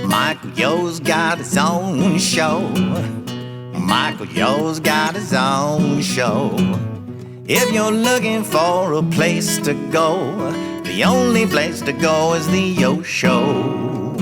Michael Yo's got his own show. Michael Yo's got his own show. If you're looking for a place to go, the only place to go is the Yo Show.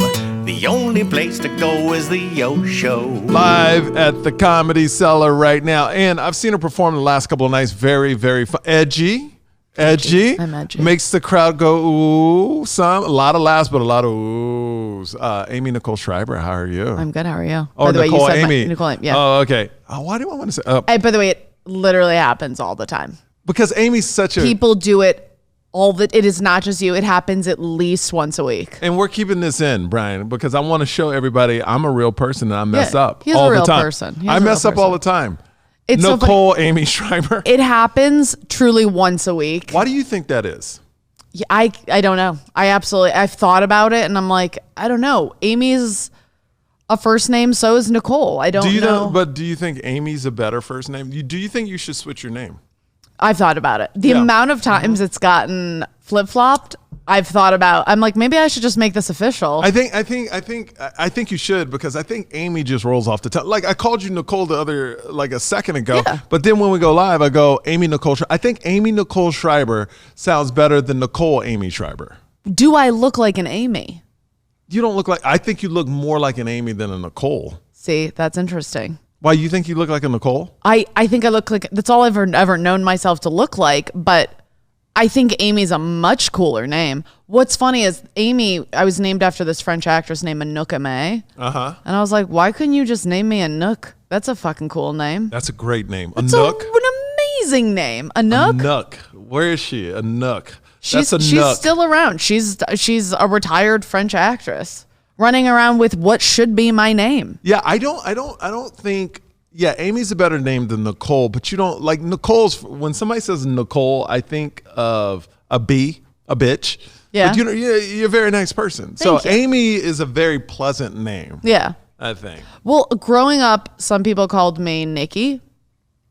The only place to go is the Yo Show. Live at the Comedy Cellar right now. And I've seen her perform the last couple of nights. Very, very fun. Edgy. I'm edgy. Makes the crowd go, ooh, a lot of laughs, but a lot of oohs. Aimee Nicole Schreiber, how are you? I'm good. How are you? Oh, Nicole Aimee. Nicole Aimee, yeah. Oh, okay. Why do I want to say? By the way, it literally happens all the time. Because Amy's such a... People do it it is not just you. It happens at least once a week. And we're keeping this in, Brian, because I want to show everybody I'm a real person and I mess up he's all a real the time. Person. I mess up all the time. It's Nicole Aimee Schreiber. It happens truly once a week. Why do you think that is? Yeah, I don't know. I've thought about it and I'm like, I don't know. Amy's a first name, so is Nicole. I don't know. But do you think Amy's a better first name? Do you think you should switch your name? I've thought about it. The amount of times it's gotten flip-flopped, I've thought about. I'm like, maybe I should just make this official. I think you should, because I think Aimee just rolls off the tongue. Like I called you Nicole a second ago, but then when we go live, I go Aimee Nicole. I think Aimee Nicole Schreiber sounds better than Nicole Aimee Schreiber. Do I look like an Amy? You don't look like. I think you look more like an Amy than a Nicole. See, that's interesting. Why, you think you look like a Nicole? I think I look like, that's all I've ever known myself to look like, but I think Amy's a much cooler name. What's funny is Aimee, I was named after this French actress named Nicole Aimee. Uh-huh. And I was like, why couldn't you just name me Anouk? That's a fucking cool name. That's a great name. Anouk? An amazing name. Anouk? Anouk. Where is she? Anouk. She's still around. She's a retired French actress running around with what should be my name. Yeah, I don't think. Yeah, Amy's a better name than Nicole, but you don't like Nicole's. When somebody says Nicole, I think of a bitch. Yeah, but you're a very nice person. Thank you. Aimee is a very pleasant name. Yeah, I think. Well, growing up, some people called me Nikki,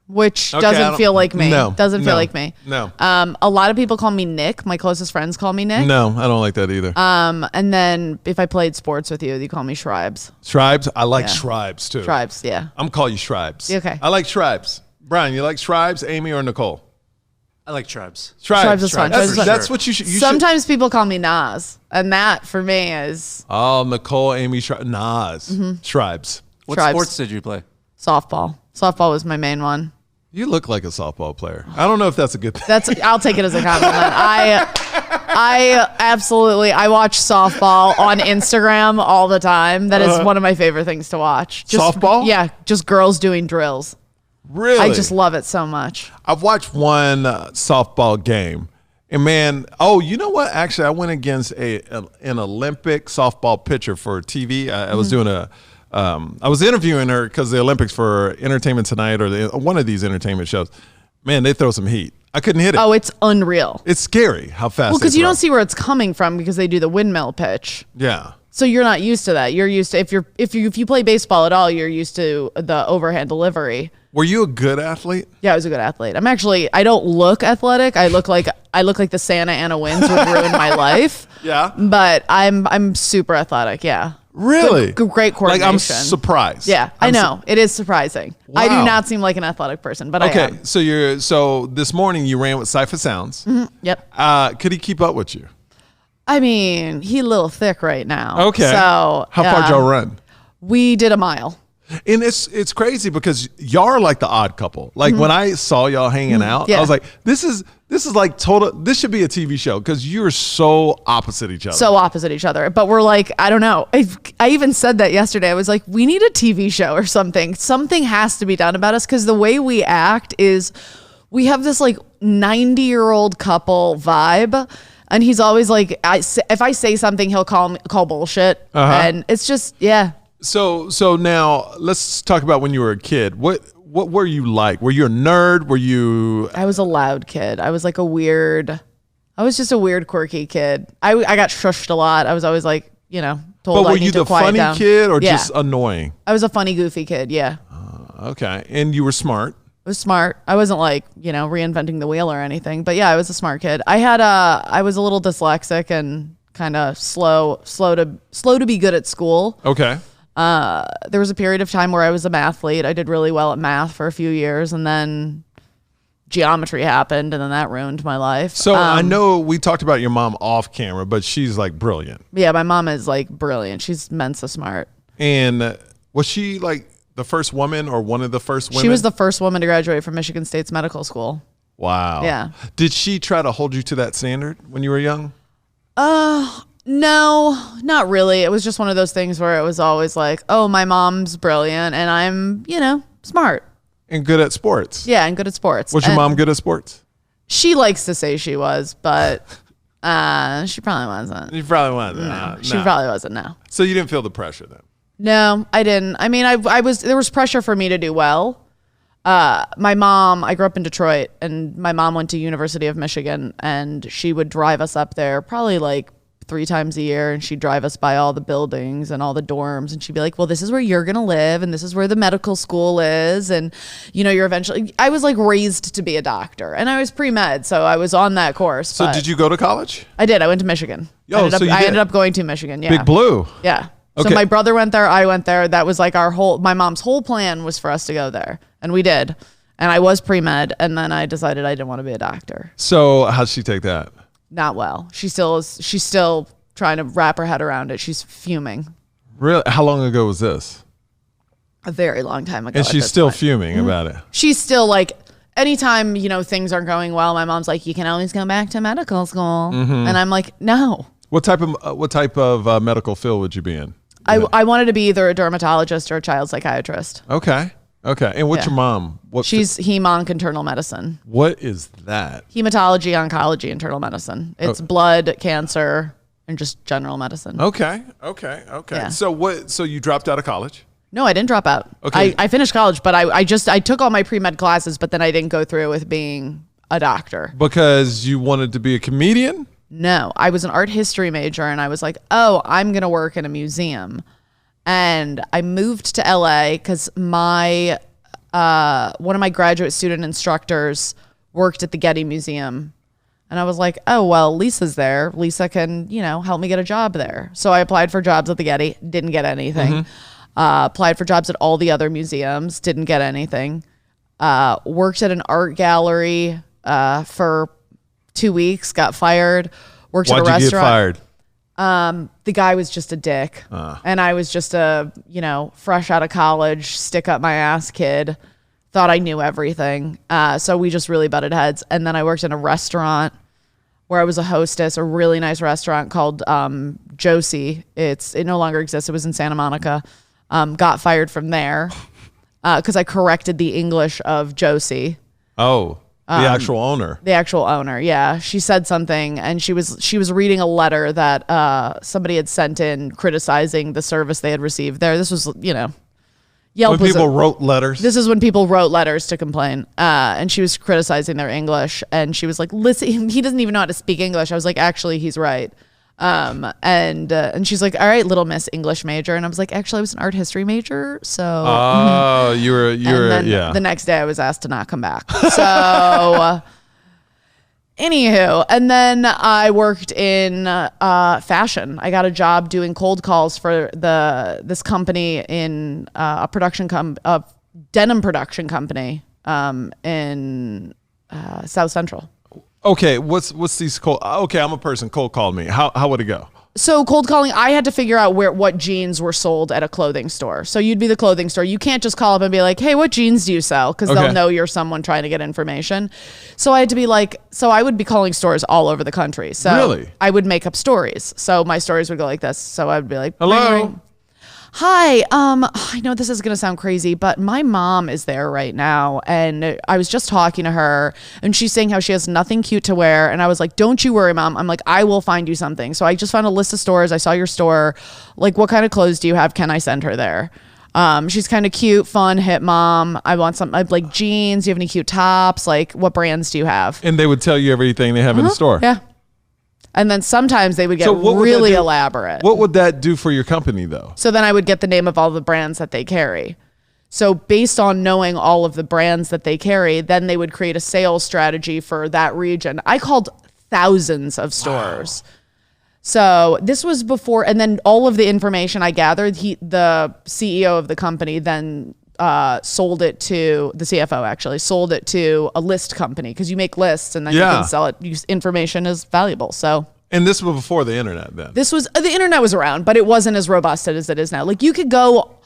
which doesn't feel like me. Doesn't feel like me. No. A lot of people call me Nick. My closest friends call me Nick. No, I don't like that either. And then if I played sports with you, you call me Shribes. Shribes? I like Shribes too. Shribes, yeah. I'm call you Shribes. Okay. I like Shribes. Brian, you like Shribes, Aimee, or Nicole? I like Shribes. Shribes is fun. That's what you should. Sometimes people call me Nas, and that for me is... Oh, Nicole, Aimee, Nas. Shribes. What sports did you play? Softball. Softball was my main one. You look like a softball player. I don't know if that's a good thing. I'll take it as a compliment. I absolutely, I watch softball on Instagram all the time. That is one of my favorite things to watch. Softball? Yeah, just girls doing drills. Really? I just love it so much. I've watched one softball game. And man, you know what? Actually, I went against an Olympic softball pitcher for TV. I was doing I was interviewing her because the Olympics for Entertainment Tonight or one of these entertainment shows. Man, they throw some heat. I couldn't hit it. Oh, it's unreal. It's scary how fast. Well, because you don't see where it's coming from because they do the windmill pitch. Yeah. So you're not used to that. You're used to if you play baseball at all, you're used to the overhand delivery. Were you a good athlete? Yeah, I was a good athlete. I don't look athletic. I look like the Santa Ana winds would ruin my life. Yeah. But I'm super athletic. Yeah. Really? Great coordination. Like, I'm surprised. Yeah, I know. It is surprising. Wow. I do not seem like an athletic person, but I am. So this morning you ran with Cypher Sounds. Mm-hmm. Yep. Could he keep up with you? I mean, he's a little thick right now. Okay. So how far did y'all run? We did a mile. And it's crazy because y'all are like the odd couple. Like when I saw y'all hanging out, I was like, this is like total. This should be a TV show because you're so opposite each other. So opposite each other. But we're like, I don't know. I even said that yesterday. I was like, we need a TV show or something. Something has to be done about us because the way we act is we have this like 90-year-old couple vibe. And he's always like, if I say something, he'll call bullshit. And it's just, yeah. So now let's talk about when you were a kid. What were you like? Were you a nerd? Were you? I was a loud kid. I was just a weird, quirky kid. I got shushed a lot. I was always like, told but I need to quiet down. Were you the funny kid or just annoying? I was a funny, goofy kid. Yeah. Okay. And you were smart. I was smart. I wasn't like, reinventing the wheel or anything, but yeah, I was a smart kid. I was a little dyslexic and kind of slow to be good at school. Okay. There was a period of time where I was a mathlete. I did really well at math for a few years, and then geometry happened, and then that ruined my life. So I know we talked about your mom off camera, but she's like brilliant. Yeah, my mom is like brilliant. She's Mensa smart. And was she like the first woman or one of the first women? She was the first woman to graduate from Michigan State's medical school. Wow. Yeah. Did she try to hold you to that standard when you were young? No, not really. It was just one of those things where it was always like, oh, my mom's brilliant and I'm, smart. And good at sports. Yeah, and good at sports. Was your mom good at sports? She likes to say she was, but she probably wasn't. You probably wasn't. No, she probably wasn't, no. So you didn't feel the pressure then? No, I didn't. I mean, there was pressure for me to do well. My mom, I grew up in Detroit, and my mom went to University of Michigan, and she would drive us up there probably like 3 times a year, and she'd drive us by all the buildings and all the dorms, and she'd be like, well, this is where you're gonna live, and this is where the medical school is, and you're eventually, I was like raised to be a doctor, and I was pre-med, so I was on that course. So did you go to college? I did. I went to Michigan. Oh, I ended up going to Michigan. Yeah. Big Blue. Yeah. Okay. So my brother went there. I went there. That was like my mom's whole plan was for us to go there, and we did. And I was pre-med, and then I decided I didn't want to be a doctor. So how'd she take that? Not well. She still is. She's still trying to wrap her head around it. She's fuming. Really? How long ago was this? A very long time ago. And she's still fuming about it. She's still like, anytime, things aren't going well, my mom's like, you can always go back to medical school. And I'm like, no. What type of medical field would you be in? I wanted to be either a dermatologist or a child psychiatrist. Okay. And what's your mom? She's hem-onc internal medicine. What is that? Hematology, oncology, internal medicine. It's blood, cancer, and just general medicine. Okay. Yeah. So you dropped out of college? No, I didn't drop out. Okay. I finished college, but I took all my pre-med classes, but then I didn't go through with being a doctor. Because you wanted to be a comedian? No, I was an art history major, and I was like, oh, I'm going to work in a museum. And I moved to LA because one of my graduate student instructors worked at the Getty Museum. And I was like, oh, well, Lisa's there. Lisa can, help me get a job there. So I applied for jobs at the Getty, didn't get anything. Applied for jobs at all the other museums, didn't get anything. Worked at an art gallery for 2 weeks, got fired. Worked at a restaurant. Why'd you get fired? The guy was just a dick. And I was just a, fresh out of college, stick up my ass kid, thought I knew everything. So we just really butted heads. And then I worked in a restaurant where I was a hostess, a really nice restaurant called Josie. It no longer exists. It was in Santa Monica. Got fired from there because I corrected the English of Josie. Oh. The actual owner. The actual owner, yeah. She said something, and she was reading a letter that somebody had sent in criticizing the service they had received there. This was, Yelp. When people wrote letters. This is when people wrote letters to complain, and she was criticizing their English, and she was like, "Listen, he doesn't even know how to speak English." I was like, "Actually, he's right." And she's like, all right, little Miss English major. And I was like, actually, I was an art history major. So, you were, yeah. The next day I was asked to not come back. So, anywho, and then I worked in, fashion. I got a job doing cold calls for this company in, a denim production company, in, South Central. Okay, what's these cold? Okay, I'm a person. Cold called me. How would it go? So cold calling, I had to figure out what jeans were sold at a clothing store. So you'd be the clothing store. You can't just call up and be like, "Hey, what jeans do you sell?" Because they'll know you're someone trying to get information. So I had to be like, I would be calling stores all over the country. So really? I would make up stories. So my stories would go like this. So I would be like, "Hello." Ring, ring. Hi, I know this is going to sound crazy, but my mom is there right now, and I was just talking to her, and she's saying how she has nothing cute to wear, and I was like, don't you worry, Mom. I'm like, I will find you something. So I just found a list of stores. I saw your store. Like, what kind of clothes do you have? Can I send her there? She's kind of cute, fun, hip mom. I want some, I'd like jeans. Do you have any cute tops? Like, what brands do you have? And they would tell you everything they have in the store. Yeah. And then sometimes they would get really elaborate. What would that do for your company, though? So then I would get the name of all the brands that they carry. So based on knowing all of the brands that they carry, then they would create a sales strategy for that region. I called thousands of stores. Wow. So this was before, and then all of the information I gathered, the CEO of the company then sold it to the CFO. Actually, sold it to a list company because you make lists and then you can sell it. Information is valuable. So. And this was before the internet then? The internet was around, but it wasn't as robust as it is now. Like you could go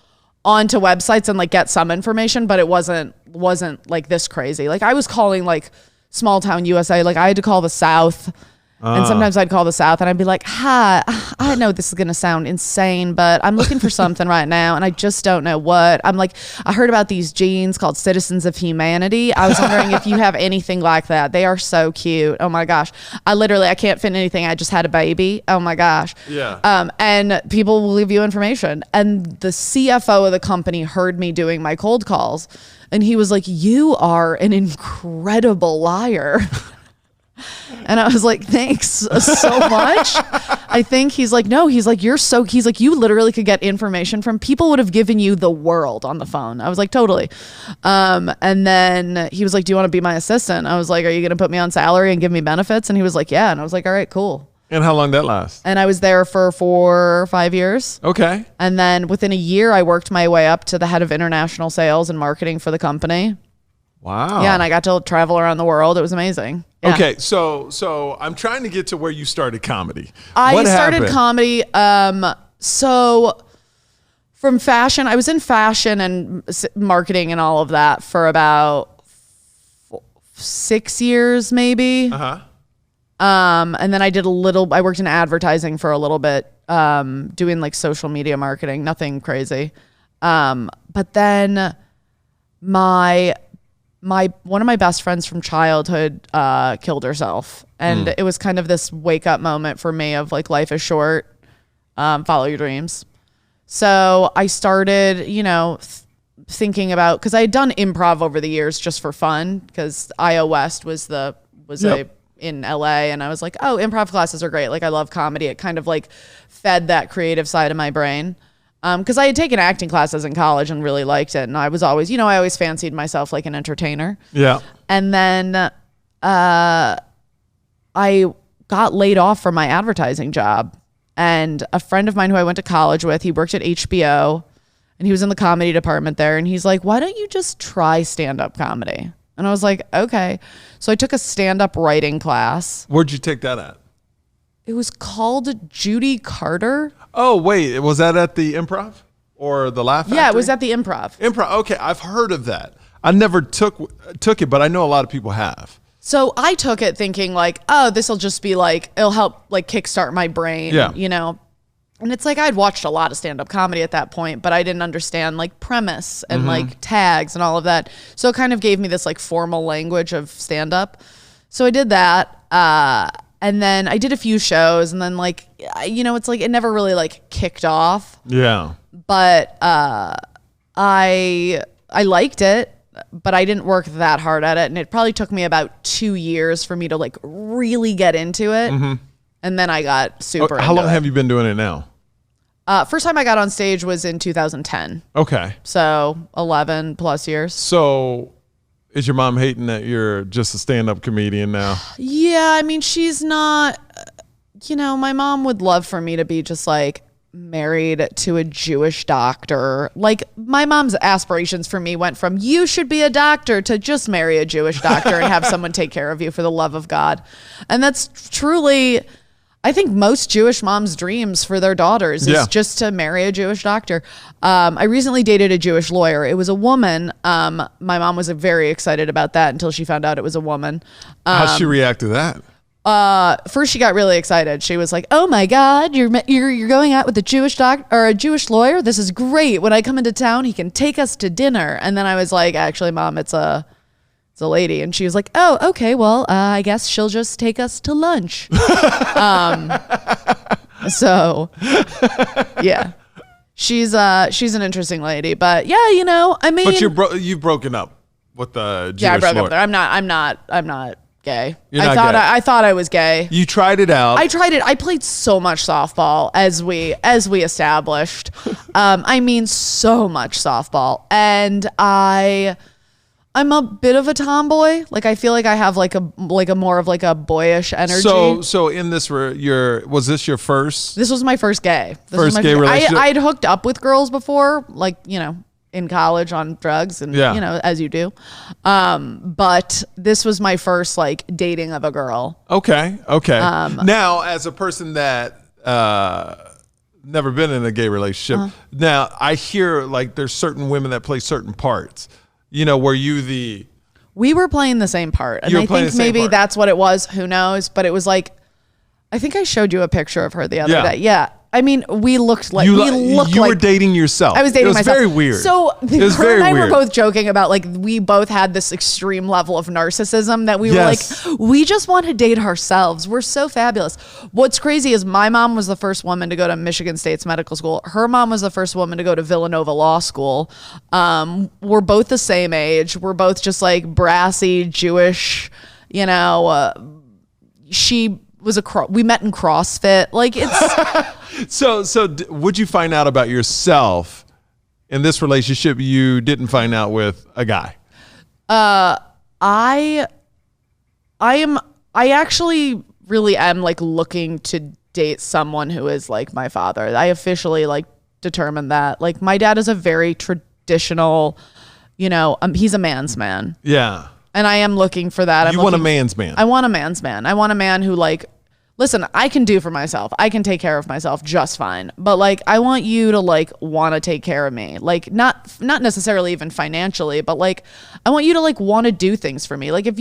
onto websites and like get some information, but it wasn't like this crazy. Like I was calling like small town USA. Like I had to call the South. And sometimes I'd call the South and I'd be like, hi, I know this is going to sound insane, but I'm looking for something right now. And I just don't know what. I'm like, I heard about these jeans called Citizens of Humanity. I was wondering if you have anything like that. They are so cute. Oh my gosh. I can't fit anything. I just had a baby. Oh my gosh. Yeah. And people will leave you information. And the CFO of the company heard me doing my cold calls. And he was like, you are an incredible liar. And I was like, thanks so much. I think he's like, no, he's like, he's like, you literally could get information from people would have given you the world on the phone. I was like, totally. And then he was like, do you want to be my assistant? I was like, are you going to put me on salary and give me benefits? And he was like, yeah. And I was like, all right, cool. And how long that last? And I was there for 4 or 5 years. Okay. And then within a year, I worked my way up to the head of international sales and marketing for the company. Wow. Yeah, and I got to travel around the world. It was amazing. Yeah. Okay, so I'm trying to get to where you started comedy. I started comedy. So from fashion, I was in fashion and marketing and all of that for about 6 years, maybe. And then I worked in advertising for a little bit, doing like social media marketing, nothing crazy. But then one of my best friends from childhood killed herself, and it was kind of this wake up moment for me of like, life is short, follow your dreams. So I started, thinking about, because I had done improv over the years just for fun, because IO West was in LA, and I was like, oh, improv classes are great. Like I love comedy. It kind of like fed that creative side of my brain. Because I had taken acting classes in college and really liked it. And I was always, I always fancied myself like an entertainer. Yeah. And then I got laid off from my advertising job. And a friend of mine who I went to college with, he worked at HBO and he was in the comedy department there. And he's like, why don't you just try stand-up comedy? And I was like, okay. So I took a stand-up writing class. Where'd you take that at? It was called Judy Carter. Oh, wait. Was that at the Improv or the Laugh Factory? Yeah, it was at the Improv. Improv. Okay. I've heard of that. I never took it, but I know a lot of people have. So I took it thinking like, oh, this will just be like, it'll help like kickstart my brain, And it's like, I'd watched a lot of stand-up comedy at that point, but I didn't understand like premise and like tags and all of that. So it kind of gave me this like formal language of stand-up. So I did that. And then I did a few shows, and then like, it's like it never really like kicked off. Yeah. But I liked it, but I didn't work that hard at it, and it probably took me about 2 years for me to like really get into it. And then I got super. How long have you been doing it now? First time I got on stage was in 2010. Okay. So 11 plus years. So is your mom hating that you're just a stand-up comedian now? Yeah, I mean, she's not, my mom would love for me to be just like married to a Jewish doctor. Like my mom's aspirations for me went from you should be a doctor to just marry a Jewish doctor and have someone take care of you for the love of God. And that's truly, I think most Jewish moms' dreams for their daughters is just to marry a Jewish doctor. I recently dated a Jewish lawyer. It was a woman. My mom was very excited about that until she found out it was a woman. How'd she react to that? First she got really excited. She was like, "Oh my God, you're going out with a Jewish doctor or a Jewish lawyer? This is great. When I come into town, he can take us to dinner." And then I was like, "Actually, Mom, it's a lady." And she was like, "Oh, okay. Well, I guess she'll just take us to lunch." So yeah, she's an interesting lady, but yeah, I mean, but you've broken up with the Jewish I broke lawyer. up there. I'm not gay. You're not gay. I thought I was gay. You tried it out. I tried it. I played so much softball as we established. I mean, so much softball, and I I'm a bit of a tomboy. Like I feel like I have like a more of like a boyish energy. So in this, was this your first? This was my first gay. First gay relationship? I'd hooked up with girls before, like, in college on drugs and, as you do. But this was my first like dating of a girl. Okay. Now, as a person that never been in a gay relationship, now I hear like there's certain women that play certain parts. Were you we were playing the same part. And I think maybe that's what it was. Who knows? But it was like, I think I showed you a picture of her the other day. Yeah. I mean, we looked like you were dating yourself. I was dating myself. It was very weird. So her and I were both joking about like we both had this extreme level of narcissism that we were like, we just want to date ourselves. We're so fabulous. What's crazy is my mom was the first woman to go to Michigan State's medical school. Her mom was the first woman to go to Villanova Law School. We're both the same age. We're both just like brassy Jewish. She was we met in CrossFit. Like it's so would you find out about yourself in this relationship you didn't find out with a guy? I actually really am like looking to date someone who is like my father. I officially like determined that. Like my dad is a very traditional, he's a man's man. Yeah. And I am looking for that. You want a man's man. I want a man's man. I want a man who like, listen, I can do for myself. I can take care of myself just fine. But like, I want you to like want to take care of me. Like not necessarily even financially, but like, I want you to like want to do things for me. Like if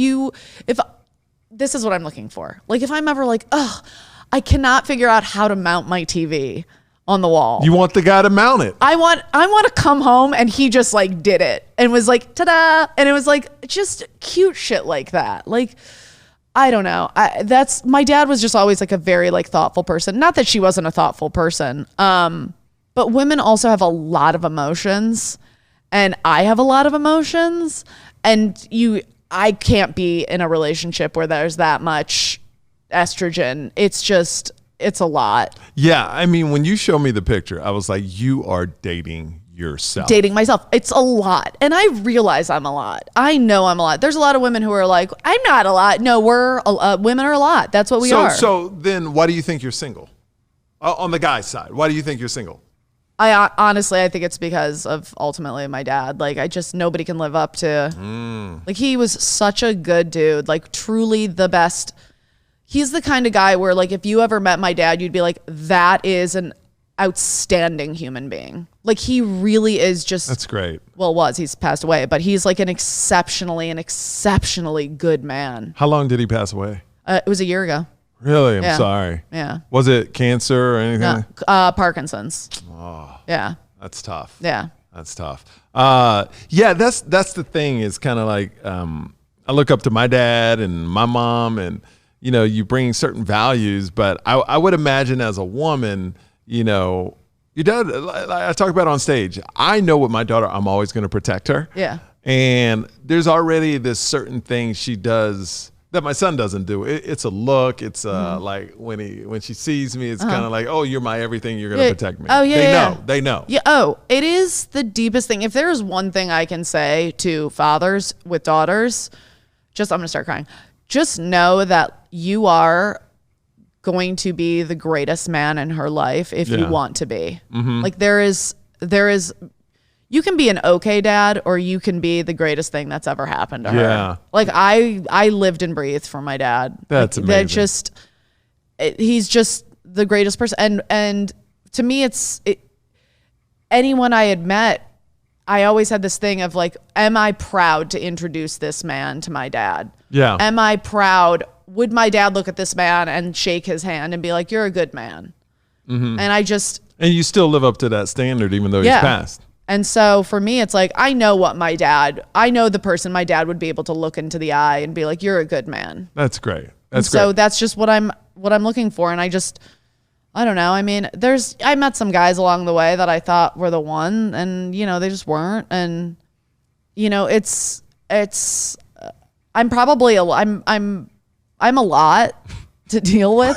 this is what I'm looking for. Like if I'm ever like, I cannot figure out how to mount my TV on the wall. You want the guy to mount it. I want to come home and he just like did it and was like, ta-da. And it was like, just cute shit like that. Like, I don't know. My dad was just always like a very like thoughtful person. Not that she wasn't a thoughtful person. But women also have a lot of emotions and I have a lot of emotions and I can't be in a relationship where there's that much estrogen. It's a lot. Yeah. I mean, when you show me the picture, I was like, you are dating yourself. Dating myself. It's a lot. And I realize I'm a lot. I know I'm a lot. There's a lot of women who are like, I'm not a lot. No, women are a lot. That's what we are. So then why do you think you're single? On the guy's side, why do you think you're single? Honestly, I think it's because of ultimately my dad. Like nobody can live up to, like he was such a good dude, like truly the best. He's the kind of guy where like, if you ever met my dad, you'd be like, that is an outstanding human being. Like he really is just. That's great. Well, he's passed away, but he's like an exceptionally good man. How long did he pass away? It was a year ago. Really? I'm sorry. Yeah. Was it cancer or anything? No, Parkinson's. Oh, yeah. That's tough. Yeah. That's tough. Yeah, that's the thing is kind of like, I look up to my dad and my mom and, you bring certain values, but I would imagine as a woman, your dad, I talk about on stage, I know with my daughter, I'm always going to protect her. Yeah. And there's already this certain thing she does that my son doesn't do. It's a look. It's like when she sees me, it's kind of like, oh, you're my everything. You're going to protect me. Oh, yeah. They know. Yeah. Oh, it is the deepest thing. If there is one thing I can say to fathers with daughters, I'm going to start crying. Just know that you are going to be the greatest man in her life if you want to be. Mm-hmm. Like there is, you can be an okay dad or you can be the greatest thing that's ever happened to her. Like I lived and breathed for my dad. That's amazing. He's just the greatest person. And to me, anyone I had met, I always had this thing of like, am I proud to introduce this man to my dad? Yeah. Am I proud? Would my dad look at this man and shake his hand and be like, you're a good man? Mm-hmm. And you still live up to that standard, even though he's passed. And so for me, it's like, I know the person my dad would be able to look into the eye and be like, you're a good man. That's great. So that's just what I'm looking for. And I don't know. I mean, I met some guys along the way that I thought were the one and, they just weren't. And, I'm probably I'm a lot to deal with.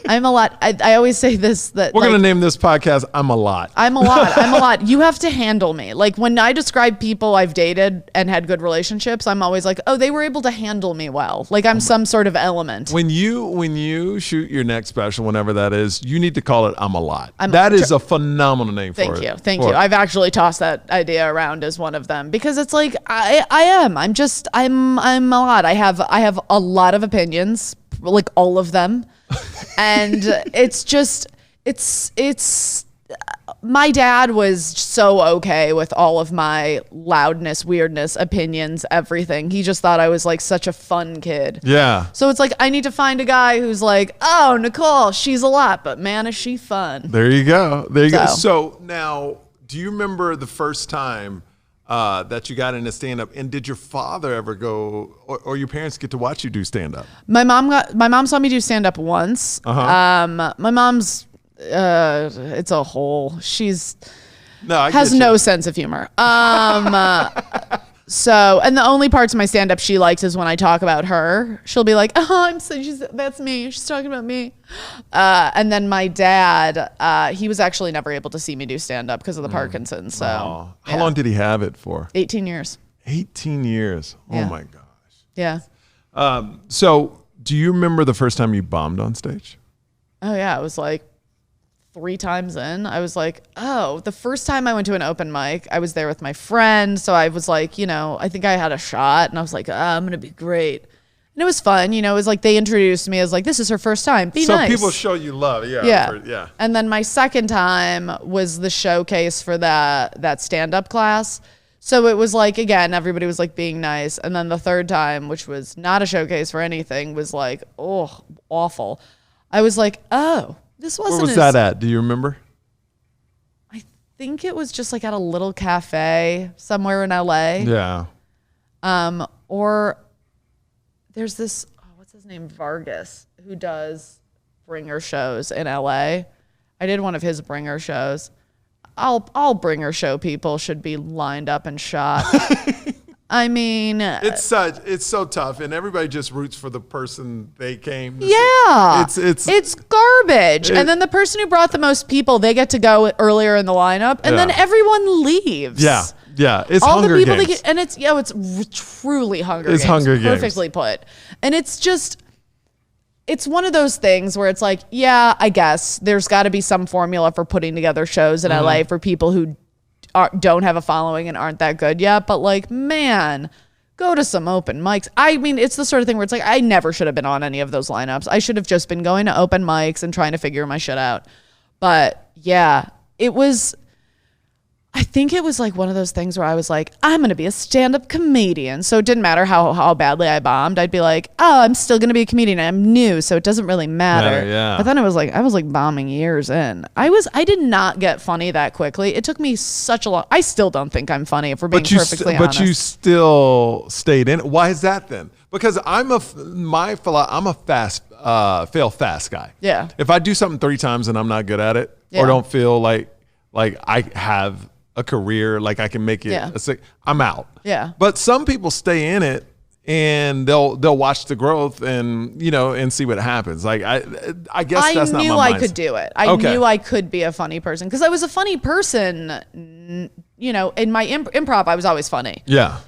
I'm a lot. I always say this, that We're going to name this podcast I'm a Lot. I'm a lot. You have to handle me. Like when I describe people I've dated and had good relationships, I'm always like, oh, they were able to handle me well. Like I'm some sort of element. When you shoot your next special, whenever that is, you need to call it I'm a Lot. That is a phenomenal name for it. Thank you. I've actually tossed that idea around as one of them because it's like I'm a lot. I have a lot of opinions, like all of them. And it's my dad was so okay with all of my loudness, weirdness, opinions, everything. He just thought I was like such a fun kid. Yeah. So it's like I need to find a guy who's like, oh, Nicole, she's a lot, but man, is she fun. There you go. So now, do you remember the first time that you got into stand-up, and did your father ever go, or your parents get to watch you do stand-up? My mom saw me do stand-up once. My mom's it's a hole. She's has no sense of humor. So, and the only parts of my stand-up she likes is when I talk about her. She'll be like, oh, that's me. She's talking about me. And then my dad, he was actually never able to see me do stand-up because of the Parkinson's. So How long did he have it for? 18 years. 18 years. Yeah. Oh my gosh. Yeah. So do you remember the first time you bombed on stage? Oh yeah. It was like 3 times in. I was like, oh, the first time I went to an open mic, I was there with my friend. So I was like, I think I had a shot and I was like, I'm going to be great. And it was fun. It was like they introduced me as like, this is her first time. Be nice. So people show you love. Yeah. Yeah. And then my second time was the showcase for that stand-up class. So it was like, again, everybody was like being nice. And then the third time, which was not a showcase for anything, was like, oh, awful. I was like, oh, this wasn't. Where was that at? Do you remember? I think it was just like at a little cafe somewhere in LA. Yeah. Or there's this, what's his name? Vargas, who does bringer shows in LA. I did one of his bringer shows. All bringer show people should be lined up and shot. I mean, it's so tough, and everybody just roots for the person they came to see. It's garbage. And then the person who brought the most people, they get to go earlier in the lineup, and then everyone leaves. Yeah. It's all Hunger the people Games. and it's truly Hunger Games. It's Hunger Games. Perfectly put. And it's one of those things where it's like, yeah, I guess there's got to be some formula for putting together shows in LA for people who don't have a following and aren't that good yet. But like, man, go to some open mics. I mean, it's the sort of thing where it's like, I never should have been on any of those lineups. I should have just been going to open mics and trying to figure my shit out. But yeah, I think it was like one of those things where I was like, I'm going to be a stand-up comedian. So it didn't matter how badly I bombed. I'd be like, oh, I'm still going to be a comedian. I'm new, so it doesn't really matter. Yeah. But then I was like bombing years in. I did not get funny that quickly. It took me such a long. I still don't think I'm funny, if we're being perfectly honest. But you still stayed in it. Why is that then? Because I'm a fail fast guy. Yeah. If I do something 3 times and I'm not good at it, or don't feel like I have a career, like I can make it, I'm out. Yeah. But some people stay in it and they'll watch the growth and and see what happens. Like I guess that's not my mindset. I knew I could do it. I knew I could be a funny person because I was a funny person. In my improv, I was always funny. Yeah.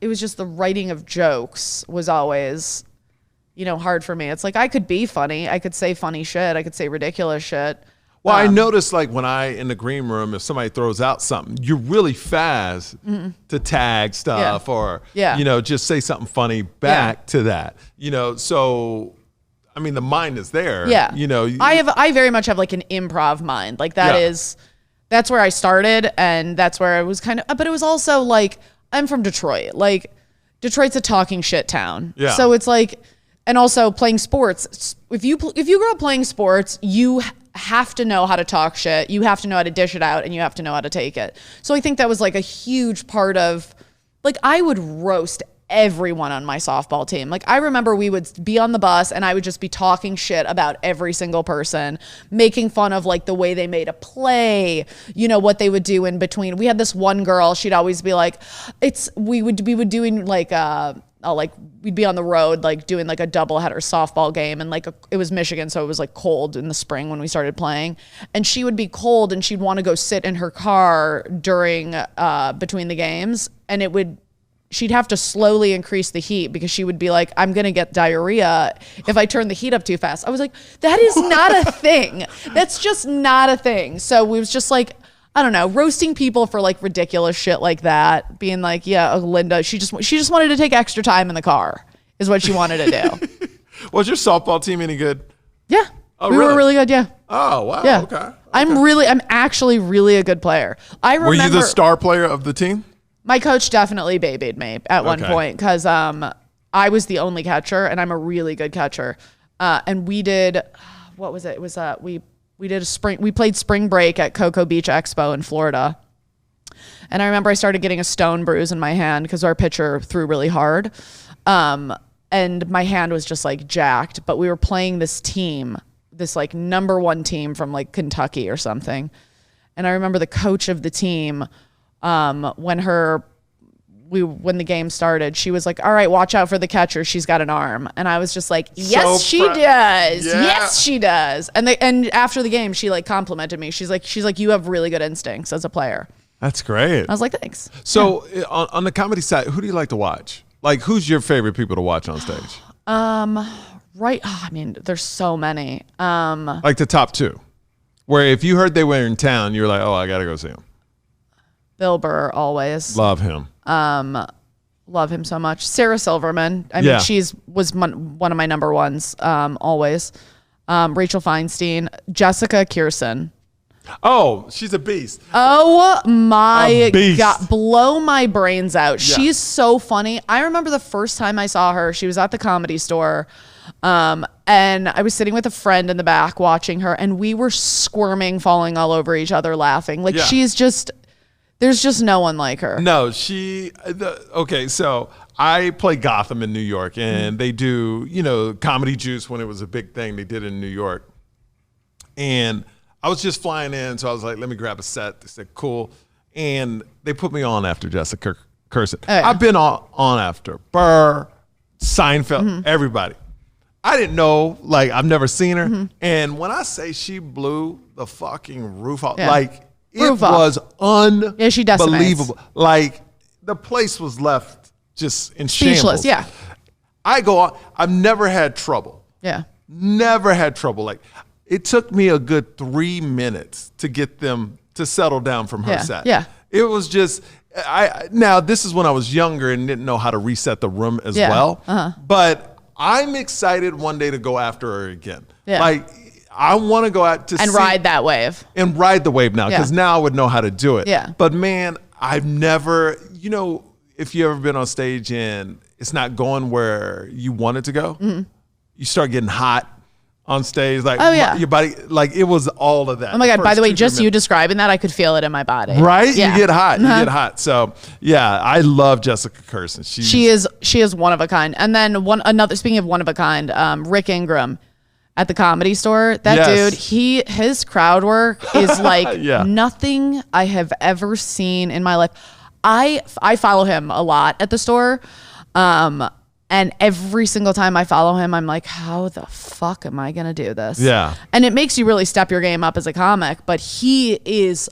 It was just the writing of jokes was always, hard for me. It's like I could be funny. I could say funny shit. I could say ridiculous shit. Well, I noticed like when in the green room, if somebody throws out something, you're really fast to tag stuff or, just say something funny back to that, so, I mean, the mind is there. Yeah. I very much have like an improv mind. Like that's where I started and that's where I was but it was also like, I'm from Detroit. Like Detroit's a talking shit town. Yeah. So it's like, and also playing sports. If you grow up playing sports, you have to know how to talk shit. You have to know how to dish it out and you have to know how to take it. So I think that was like a huge part of, like, I would roast everyone on my softball team. Like, I remember we would be on the bus and I would just be talking shit about every single person, making fun of like the way they made a play, what they would do in between. We had this one girl, she'd always be like, we would doing like we'd be on the road, like doing like a doubleheader softball game, and like it was Michigan, so it was like cold in the spring when we started playing, and she would be cold and she'd want to go sit in her car during between the games, and she'd have to slowly increase the heat because she would be like, I'm going to get diarrhea if I turn the heat up too fast. I was like, that is not a thing. That's just not a thing. So we was just like, I don't know, roasting people for like ridiculous shit like that. Being like, yeah, Linda, she just wanted to take extra time in the car is what she wanted to do. Was your softball team any good? Yeah. Oh, we really? were really good. Yeah. Oh, wow. Yeah. Okay. I'm actually really a good player. I remember. Were you the star player of the team? My coach definitely babied me at one point because I was the only catcher, and I'm a really good catcher. And we did, what was it? It was we did we played spring break at Cocoa Beach Expo in Florida. And I remember I started getting a stone bruise in my hand because our pitcher threw really hard. And my hand was just like jacked, but we were playing this team, this like number one team from like Kentucky or something. And I remember the coach of the team, when the game started, she was like, all right, watch out for the catcher. She's got an arm. And I was just like, yes, she does. Yeah. Yes, she does. And after the game, she like complimented me. She's like, you have really good instincts as a player. That's great. I was like, thanks. So on the comedy side, who do you like to watch? Like, who's your favorite people to watch on stage? Right. Oh, I mean, there's so many. Like the top two, where if you heard they were in town, you're like, oh, I got to go see them. Bill Burr, always. Love him. Love him so much. Sarah Silverman. I mean, was one of my number ones, always. Rachel Feinstein. Jessica Kirson. Oh, she's a beast. Oh my beast. God. Blow my brains out. Yeah. She's so funny. I remember the first time I saw her, she was at the Comedy Store. And I was sitting with a friend in the back watching her, and we were squirming, falling all over each other, laughing. Like, she's just... There's just no one like her. No, okay, so I play Gotham in New York, and they do, Comedy Juice when it was a big thing. They did it in New York. And I was just flying in, so I was like, let me grab a set. They said, cool. And they put me on after Jessica Kirson. Oh, yeah. I've been on after Burr, Seinfeld, everybody. I didn't know, like, I've never seen her. And when I say she blew the fucking roof off, like, it was unbelievable. Like, the place was left just in speechless. shambles. Yeah. I go on. I've never had trouble. Yeah. Never had trouble. Like, it took me a good 3 minutes to get them to settle down from her set. Yeah. It was just, now this is when I was younger and didn't know how to reset the room as well. But I'm excited one day to go after her again. Yeah. Like, I want to go out to ride that wave. And ride the wave now, because now I would know how to do it. Yeah. But man, I've never, if you ever been on stage and it's not going where you want it to go, you start getting hot on stage. Like, your body, like, it was all of that. Oh my God, by the way, just you describing that, I could feel it in my body. Right? Yeah. You get hot. You get hot. So yeah, I love Jessica Kirson. She is one of a kind. And then speaking of one of a kind, Rick Ingram at the Comedy Store. That dude, his crowd work is like nothing I have ever seen in my life. I follow him a lot at the store. And every single time I follow him, I'm like, how the fuck am I going to do this? Yeah. And it makes you really step your game up as a comic, but he is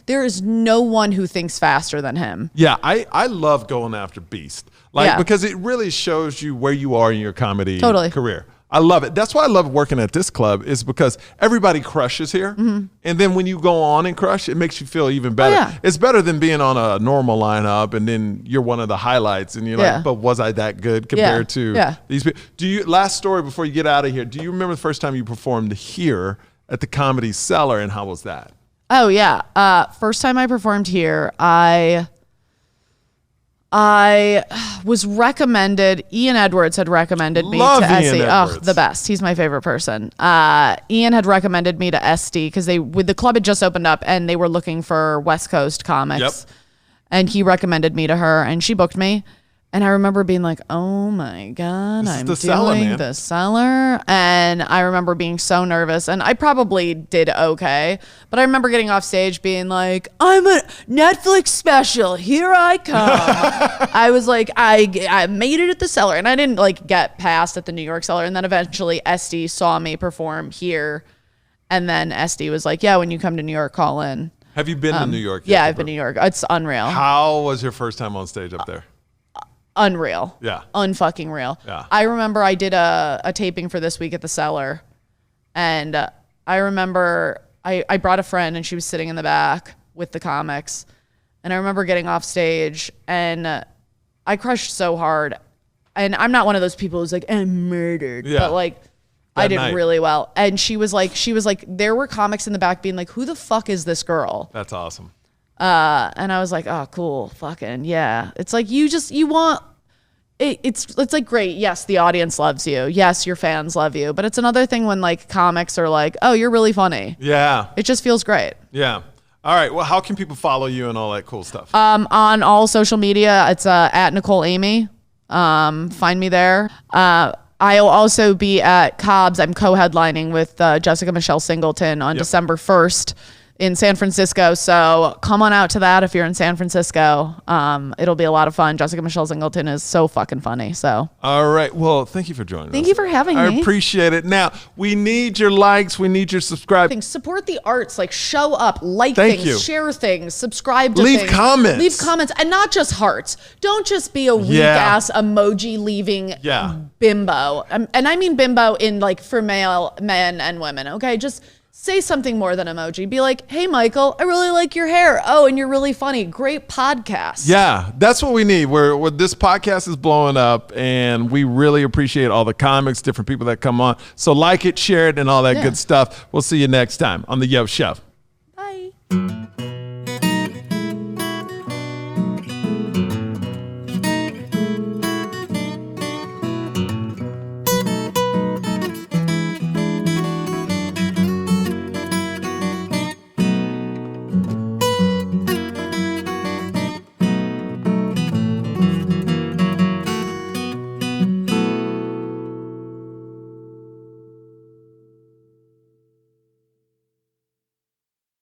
there is no one who thinks faster than him. Yeah, I love going after Beast. Like, because it really shows you where you are in your comedy career. I love it. That's why I love working at this club, is because everybody crushes here. And then when you go on and crush, it makes you feel even better. Oh, yeah. It's better than being on a normal lineup and then you're one of the highlights and you're like, but was I that good compared to these people? Last story before you get out of here, do you remember the first time you performed here at the Comedy Cellar, and how was that? Oh, yeah. First time I performed here, I was recommended, Ian Edwards had recommended me to SD. Oh, the best. He's my favorite person. Ian had recommended me to SD because the club had just opened up and they were looking for West Coast comics. And he recommended me to her and she booked me. And I remember being like, oh my God, This is I'm the Cellar, doing man. the Cellar. And I remember being so nervous. And I probably did okay. But I remember getting off stage being like, I'm a Netflix special. Here I come. I was like, I made it at the Cellar. And I didn't like get past at the New York Cellar. And then eventually SD saw me perform here. And then SD was like, yeah, when you come to New York, call in. Have you been to New York? Yeah, yet? I've been to New York. It's unreal. How was your first time on stage up there? Unreal. Yeah. Unfucking real. Yeah. I remember I did a taping for This Week at the Cellar. And I remember I brought a friend and she was sitting in the back with the comics. And I remember getting off stage and I crushed so hard. And I'm not one of those people who's like, I'm murdered. Yeah. But like, I did night. really well. And she was like, there were comics in the back being like, who the fuck is this girl? That's awesome. And I was like, oh, cool. Fucking yeah. It's like, you want, it's like, great. Yes, the audience loves you. Yes, your fans love you. But it's another thing when like comics are like, oh, you're really funny. Yeah. It just feels great. Yeah. All right. Well, how can people follow you and all that cool stuff? On all social media, it's at Nicole Aimee. Find me there. I'll also be at Cobb's. I'm co-headlining with Jessica Michelle Singleton on December 1st in San Francisco. So come on out to that if you're in San Francisco. It'll be a lot of fun. Jessica Michelle Singleton is so fucking funny. So all right. Well, thank you for joining us. thank you for having I me. appreciate it. Now, we need your likes. We need your subscribe. Support the arts. Like, show up, like Thank things, you. share things, subscribe to Leave things. comments. Leave comments. And not just hearts. Don't just be a weak-ass emoji leaving bimbo. And I mean bimbo in like for male men and women, okay? Just say something more than emoji. Be like, hey, Michael, I really like your hair. Oh, and you're really funny. Great podcast. Yeah, that's what we need. Where this podcast is blowing up, and we really appreciate all the comics, different people that come on. So like it, share it, and all that good stuff. We'll see you next time on The Yo Show.